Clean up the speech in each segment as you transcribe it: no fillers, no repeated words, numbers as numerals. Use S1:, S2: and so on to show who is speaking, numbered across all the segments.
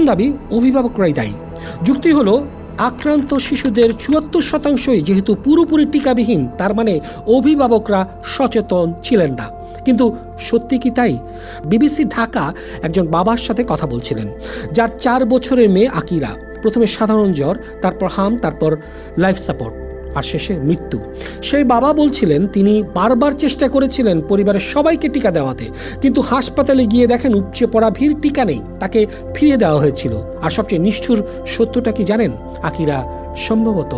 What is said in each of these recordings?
S1: দাবি অভিভাবকরাই দায়ী। যুক্তি হলো আক্রান্ত শিশুদের ৭৪%ই যেহেতু পুরোপুরি টিকাবিহীন, তার মানে অভিভাবকরা সচেতন ছিলেন না। কিন্তু সত্যি কি তাই? বিবিসি ঢাকা একজন বাবার সাথে কথা বলছিলেন, যার 4 বছরের মেয়ে আকিরা। প্রথমে সাধারণ জ্বর, তারপর হাম, তারপর লাইফ সাপোর্ট, আর শেষে মৃত্যু। সেই বাবা বলছিলেন তিনি বারবার চেষ্টা করেছিলেন পরিবারের সবাইকে টিকা দেওয়াতে, কিন্তু হাসপাতালে গিয়ে দেখেন উপচে পড়া ভিড়, টিকা নেই, তাকে ফিরিয়ে দেওয়া হয়েছিল। আর সবচেয়ে নিষ্ঠুর সত্যটা কি জানেন? আকিরা সম্ভবত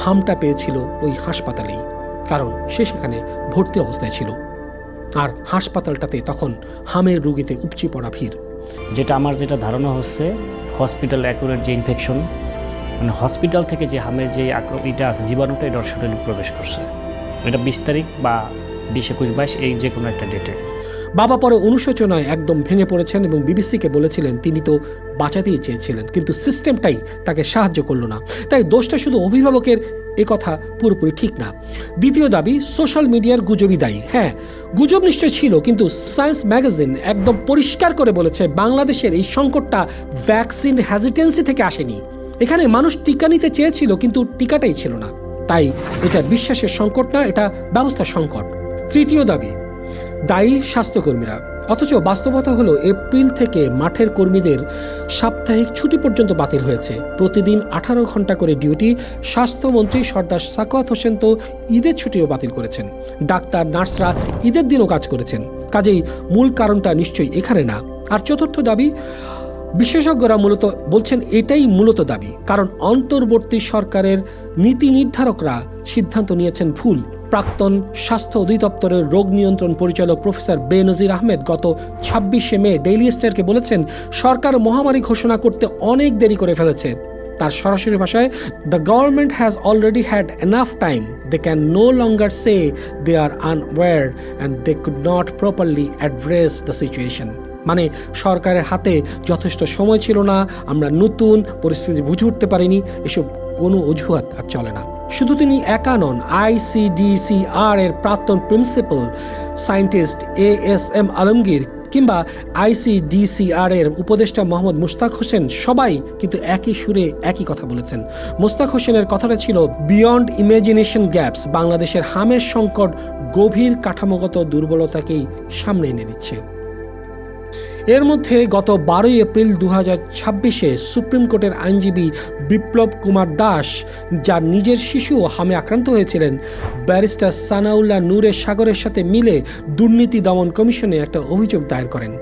S1: হামটা পেয়েছিল ওই হাসপাতালেই, কারণ সে সেখানে ভর্তি অবস্থায় ছিল। আর হাসপাতালটাতে তখন হামের রোগীতে উপচে পড়া ভিড়।
S2: আমার যেটা ধারণা হচ্ছে, হসপিটাল অ্যাকুরেট যে ইনফেকশন, মানে হসপিটাল থেকে যে হামের যে এটা আছে, জীবাণুটা এটা শরীরে প্রবেশ করছে। এটা 20 তারিখ বা 20, 21, 22 এই যে কোনো একটা ডেটে।
S1: বাবা পরে অনুশোচনায় একদম ভেঙে পড়েছেন এবং বিবিসিকে বলেছিলেন তিনি তো বাঁচাতেই চেয়েছিলেন, কিন্তু সিস্টেমটাই তাকে সাহায্য করলো না। তাই দোষটা শুধু অভিভাবকের, এ কথা পুরোপুরি ঠিক না। দ্বিতীয় দাবি, সোশ্যাল মিডিয়ার গুজবই দায়ী। হ্যাঁ, গুজব নিশ্চয় ছিল, কিন্তু সায়েন্স ম্যাগাজিন একদম পরিষ্কার করে বলেছে বাংলাদেশের এই সংকটটা ভ্যাকসিন হেজিটেন্সি থেকে আসেনি। এখানে মানুষ টিকা নিতে চেয়েছিল, কিন্তু টিকাটাই ছিল না। তাই এটা বিশ্বাসের সংকট না, এটা ব্যবস্থার সংকট। তৃতীয় দাবি, দায়ী স্বাস্থ্যকর্মীরা। অথচ বাস্তবতা হলো এপ্রিল থেকে মাঠের কর্মীদের সাপ্তাহিক ছুটি পর্যন্ত বাতিল হয়েছে। প্রতিদিন 18 ঘন্টা করে ডিউটি। স্বাস্থ্যমন্ত্রী সর্দার সাখাওয়াত হোসেন তো ঈদের ছুটিও বাতিল করেছেন। ডাক্তার, নার্সরা ঈদের দিনও কাজ করেছেন। কাজেই মূল কারণটা নিশ্চয়ই এখানে না। আর চতুর্থ দাবি, বিশেষজ্ঞরা মূলত বলছেন এটাই মূলত দাবি, কারণ অন্তর্বর্তী সরকারের নীতি নির্ধারকরা সিদ্ধান্ত নিয়েছেন ভুল। প্রাক্তন স্বাস্থ্য অধিদপ্তরের রোগ নিয়ন্ত্রণ পরিচালক প্রফেসর বেনজির আহমেদ গত 26শে মে ডেইলি স্টারকে বলেছেন সরকার মহামারী ঘোষণা করতে অনেক দেরি করে ফেলেছে। তার সরাসরি ভাষায়, the government has already had enough time, they can no longer say they are unaware and they could not properly address the situation. মানে সরকারের হাতে যথেষ্ট সময় ছিল না, আমরা নতুন পরিস্থিতি বুঝে উঠতে পারিনি, এসব কোনো অজুহাত আর চলে না। শুধু তিনি একা নন, ICDCR এর প্রাক্তন প্রিন্সিপাল সায়েন্টিস্ট ASM আলমগীর কিংবা ICDCR এর উপদেষ্টা মোহাম্মদ মুস্তাক হোসেন সবাই কিন্তু একই সুরে একই কথা বলেছেন। মুস্তাক হোসেনের কথাটা ছিল, বিয়ন্ড ইমাজিনেশন গ্যাপস, বাংলাদেশের হামের সংকট গভীর কাঠামোগত দুর্বলতাকেই সামনে এনে দিচ্ছে। এর মধ্যে গত 12 এপ্রিল 2026-এ সুপ্রিম কোর্টের আইনজীবী বিপ্লব কুমার দাস, যার নিজের শিশুও হামে আক্রান্ত হয়েছিলেন, ব্যারিস্টার সানাউল্লাহ নূরের সাগরের সাথে মিলে দুর্নীতি দমন কমিশনে একটা অভিযোগ দায়ের করেন।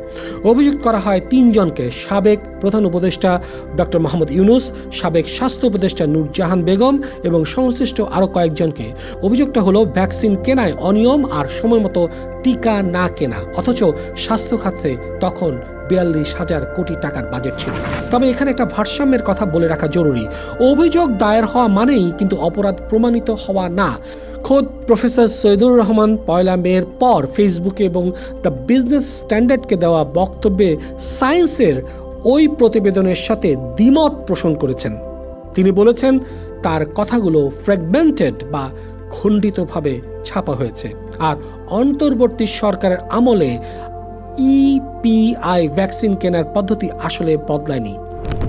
S1: অভিযুক্ত করা হয় 3 জনকে, সাবেক প্রধান উপদেষ্টা ডক্টর মোহাম্মদ ইউনুস, সাবেক স্বাস্থ্য উপদেষ্টা নূরজাহান বেগম এবং সংশ্লিষ্ট আরও কয়েকজনকে। অভিযোগটা হলো ভ্যাকসিন কেনায় অনিয়ম আর সময় মতো টিকা না কেনা, অথচ স্বাস্থ্য খাতে তখন 42,000 কোটি টাকার বাজেট ছিল। তবে এখানে একটা ভারসাম্যের কথা বলে রাখা জরুরি। অভিযোগ দায়ের হওয়া মানেই কিন্তু অপরাধ প্রমাণিত হওয়া না। খোদ প্রফেসর সৈয়দুর রহমান 1 মের পর ফেসবুকে এবং দ্য বিজনেস স্ট্যান্ডার্ডকে দেওয়া বক্তব্যে সায়েন্সের ওই প্রতিবেদনের সাথে দ্বিমত পোষণ করেছেন। তিনি বলেছেন তার কথাগুলো ফ্র্যাগমেন্টেড বা খণ্ডিতভাবে ছাপা হয়েছে। আর অন্তর্বর্তী সরকারের আমলে EPI ভ্যাকসিন কেনার পদ্ধতি আসলে বদলায়নি।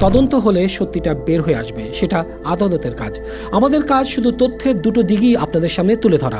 S1: তদন্ত হলে সত্যিটা বের হয়ে আসবে, সেটা আদালতের কাজ। আমাদের কাজ শুধু তথ্যের দুটো দিকই আপনাদের সামনে তুলে ধরা।